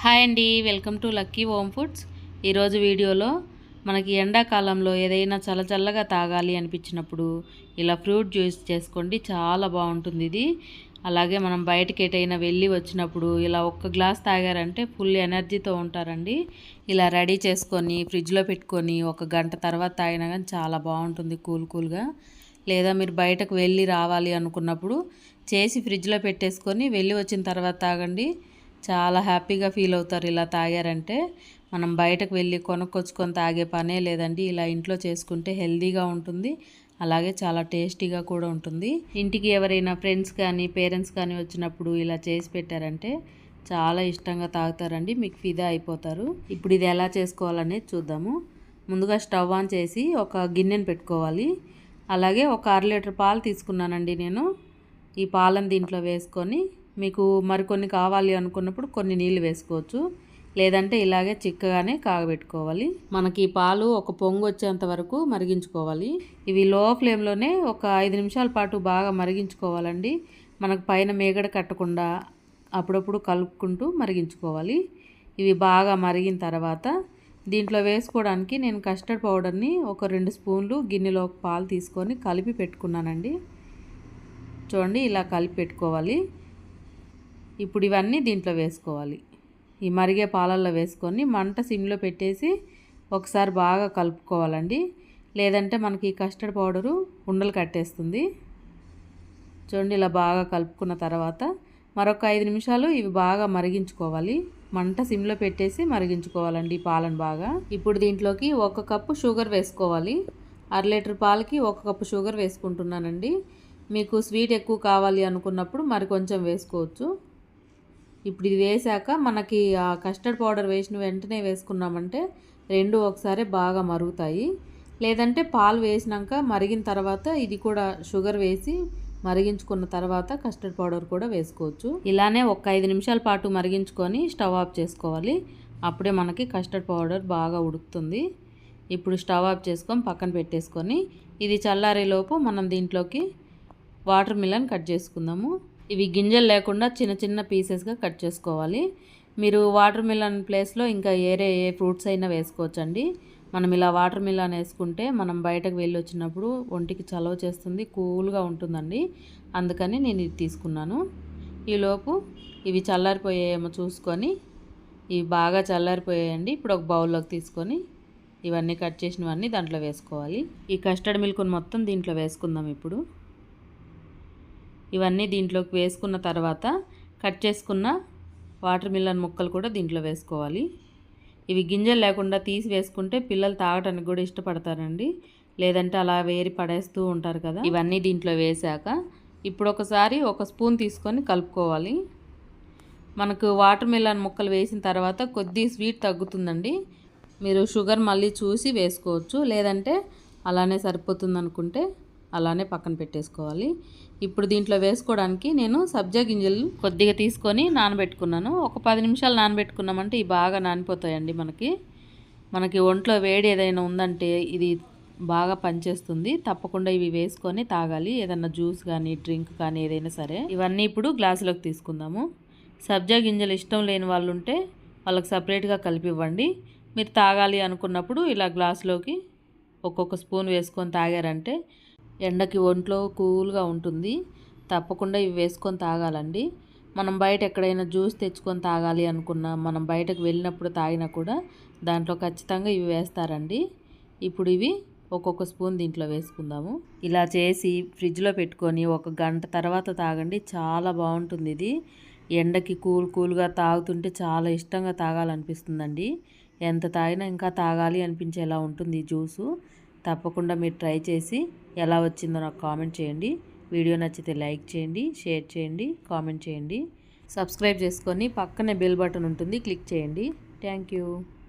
Hi అండి, welcome to lucky home foods. ఈరోజు వీడియోలో మనకి ఎండాకాలంలో ఏదైనా చల్లగా తాగాలి అనిపించినప్పుడు ఇలా ఫ్రూట్ జ్యూస్ చేసుకోండి, చాలా బాగుంటుంది ఇది. అలాగే మనం బయటకి ఎటైనా వెళ్ళి వచ్చినప్పుడు ఇలా ఒక్క గ్లాస్ తాగారంటే ఫుల్ ఎనర్జీతో ఉంటారండి. ఇలా రెడీ చేసుకొని ఫ్రిడ్జ్లో పెట్టుకొని ఒక గంట తర్వాత తాగినా కానీ చాలా బాగుంటుంది కూల్గా. లేదా మీరు బయటకు వెళ్ళి రావాలి అనుకున్నప్పుడు చేసి ఫ్రిడ్జ్లో పెట్టేసుకొని వెళ్ళి వచ్చిన తర్వాత తాగండి, చాలా హ్యాపీగా ఫీల్ అవుతారు. ఇలా తాగారంటే మనం బయటకు వెళ్ళి కొనుక్కొచ్చుకొని తాగే పనే లేదండి. ఇలా ఇంట్లో చేసుకుంటే హెల్తీగా ఉంటుంది, అలాగే చాలా టేస్టీగా కూడా ఉంటుంది. ఇంటికి ఎవరైనా ఫ్రెండ్స్ కానీ పేరెంట్స్ కానీ వచ్చినప్పుడు ఇలా చేసి పెట్టారంటే చాలా ఇష్టంగా తాగుతారండి, మీకు ఫిదా అయిపోతారు. ఇప్పుడు ఇది ఎలా చేసుకోవాలనేది చూద్దాము. ముందుగా స్టవ్ ఆన్ చేసి ఒక గిన్నెను పెట్టుకోవాలి. అలాగే ఒక 1/2 లీటర్ పాలు తీసుకున్నానండి నేను. ఈ పాలను దీంట్లో వేసుకొని మీకు మరికొన్ని కావాలి అనుకున్నప్పుడు కొన్ని నీళ్ళు వేసుకోవచ్చు, లేదంటే ఇలాగే చిక్కగానే కాగబెట్టుకోవాలి. మనకి ఈ పాలు ఒక పొంగు వచ్చేంత వరకు మరిగించుకోవాలి. ఇవి లో ఫ్లేమ్లోనే ఒక 5 నిమిషాల పాటు బాగా మరిగించుకోవాలండి. మనకు పైన మేగడ కట్టకుండా అప్పుడప్పుడు కలుపుకుంటూ మరిగించుకోవాలి. ఇవి బాగా మరిగిన తర్వాత దీంట్లో వేసుకోవడానికి నేను కస్టర్డ్ పౌడర్ని ఒక 2 స్పూన్లు గిన్నెలో పాలు తీసుకొని కలిపి పెట్టుకున్నానండి. చూడండి, ఇలా కలిపి పెట్టుకోవాలి. ఇప్పుడు ఇవన్నీ దీంట్లో వేసుకోవాలి. ఈ మరిగే పాలల్లో వేసుకొని మంట సిమ్లో పెట్టేసి ఒకసారి బాగా కలుపుకోవాలండి, లేదంటే మనకి కస్టర్డ్ పౌడరు ఉండలు కట్టేస్తుంది. చూడండి, ఇలా బాగా కలుపుకున్న తర్వాత మరొక 5 నిమిషాలు ఇవి బాగా మరిగించుకోవాలి. మంట సిమ్లో పెట్టేసి మరిగించుకోవాలండి ఈ పాలను బాగా. ఇప్పుడు దీంట్లోకి 1 కప్పు షుగర్ వేసుకోవాలి. 1/2 లీటర్ పాలకి 1 కప్పు షుగర్ వేసుకుంటున్నానండి. మీకు స్వీట్ ఎక్కువ కావాలి అనుకున్నప్పుడు మరి కొంచెం వేసుకోవచ్చు. ఇప్పుడు ఇది వేసాక మనకి ఆ కస్టర్డ్ పౌడర్ వేసిన వెంటనే వేసుకున్నామంటే రెండు ఒకసారి బాగా మరుగుతాయి. లేదంటే పాలు వేసినాక మరిగిన తర్వాత ఇది కూడా షుగర్ వేసి మరిగించుకున్న తర్వాత కస్టర్డ్ పౌడర్ కూడా వేసుకోవచ్చు. ఇలానే ఒక 5 నిమిషాల పాటు మరిగించుకొని స్టవ్ ఆఫ్ చేసుకోవాలి. అప్పుడే మనకి కస్టర్డ్ పౌడర్ బాగా ఉడుకుతుంది. ఇప్పుడు స్టవ్ ఆఫ్ చేసుకొని పక్కన పెట్టేసుకొని ఇది చల్లారేలోపు మనం దీంట్లోకి వాటర్ మిలన్ కట్ చేసుకుందాము. ఇవి గింజలు లేకుండా చిన్న పీసెస్గా కట్ చేసుకోవాలి. మీరు వాటర్ మిలన్ ప్లేస్లో ఇంకా ఏ ఫ్రూట్స్ అయినా వేసుకోవచ్చండి. మనం ఇలా వాటర్ మిలన్ వేసుకుంటే మనం బయటకు వెళ్ళి వచ్చినప్పుడు ఒంటికి చలవ చేస్తుంది, కూల్గా ఉంటుందండి. అందుకని నేను ఇది తీసుకున్నాను. ఈలోపు ఇవి చల్లారిపోయాయేమో చూసుకొని, ఇవి బాగా చల్లారిపోయాయండి. ఇప్పుడు ఒక బౌల్లోకి తీసుకొని ఇవన్నీ కట్ చేసినవన్నీ దాంట్లో వేసుకోవాలి. ఈ కస్టర్డ్ మిల్క్ని మొత్తం దీంట్లో వేసుకుందాం. ఇప్పుడు ఇవన్నీ దీంట్లోకి వేసుకున్న తర్వాత కట్ చేసుకున్న వాటర్ మిలన్ ముక్కలు కూడా దీంట్లో వేసుకోవాలి. ఇవి గింజలు లేకుండా తీసి వేసుకుంటే పిల్లలు తాగటానికి కూడా ఇష్టపడతారండి, లేదంటే అలా వేరి పడేస్తూ ఉంటారు కదా. ఇవన్నీ దీంట్లో వేసాక ఇప్పుడు ఒకసారి 1 స్పూన్ తీసుకొని కలుపుకోవాలి. మనకు వాటర్ మిలన్ ముక్కలు వేసిన తర్వాత కొద్దిగా స్వీట్ తగ్గుతుందండి. మీరు షుగర్ మళ్ళీ చూసి వేసుకోవచ్చు, లేదంటే అలానే సరిపోతుంది అనుకుంటే అలానే పక్కన పెట్టేసుకోవాలి. ఇప్పుడు దీంట్లో వేసుకోవడానికి నేను సబ్జా గింజలు కొద్దిగా తీసుకొని నానబెట్టుకున్నాను. ఒక 10 నిమిషాలు నానబెట్టుకున్నామంటే ఇవి బాగా నానిపోతాయండి. మనకి ఒంట్లో వేడి ఏదైనా ఉందంటే ఇది బాగా పనిచేస్తుంది. తప్పకుండా ఇవి వేసుకొని తాగాలి, ఏదైనా జ్యూస్ కానీ డ్రింక్ కానీ ఏదైనా సరే. ఇవన్నీ ఇప్పుడు గ్లాసులోకి తీసుకుందాము. సబ్జా గింజలు ఇష్టం లేని వాళ్ళు ఉంటే వాళ్ళకి సపరేట్గా కలిపి ఇవ్వండి. మీరు తాగాలి అనుకున్నప్పుడు ఇలా గ్లాసులోకి ఒక్కొక్క స్పూన్ వేసుకొని తాగారంటే ఎండకి ఒంట్లో కూల్గా ఉంటుంది. తప్పకుండా ఇవి వేసుకొని తాగాలండి. మనం బయట ఎక్కడైనా జ్యూస్ తెచ్చుకొని తాగాలి అనుకున్నా, మనం బయటకు వెళ్ళినప్పుడు తాగినా కూడా దాంట్లో ఖచ్చితంగా ఇవి వేస్తారండి. ఇప్పుడు ఇవి ఒక్కొక్క స్పూన్ దీంట్లో వేసుకుందాము. ఇలా చేసి ఫ్రిడ్జ్లో పెట్టుకొని ఒక గంట తర్వాత తాగండి, చాలా బాగుంటుంది. ఇది ఎండకి కూల్గా తాగుతుంటే చాలా ఇష్టంగా తాగాలనిపిస్తుందండి. ఎంత తాగినా ఇంకా తాగాలి అనిపించేలా ఉంటుంది ఈ జ్యూసు. తప్పకుండా మీరు ట్రై చేసి ఎలా వచ్చిందో నాకు కామెంట్ చేయండి. వీడియో నచ్చితే లైక్ చేయండి, షేర్ చేయండి, కామెంట్ చేయండి. సబ్స్క్రైబ్ చేసుకొని పక్కనే బెల్ బటన్ ఉంటుంది, క్లిక్ చేయండి. Thank you.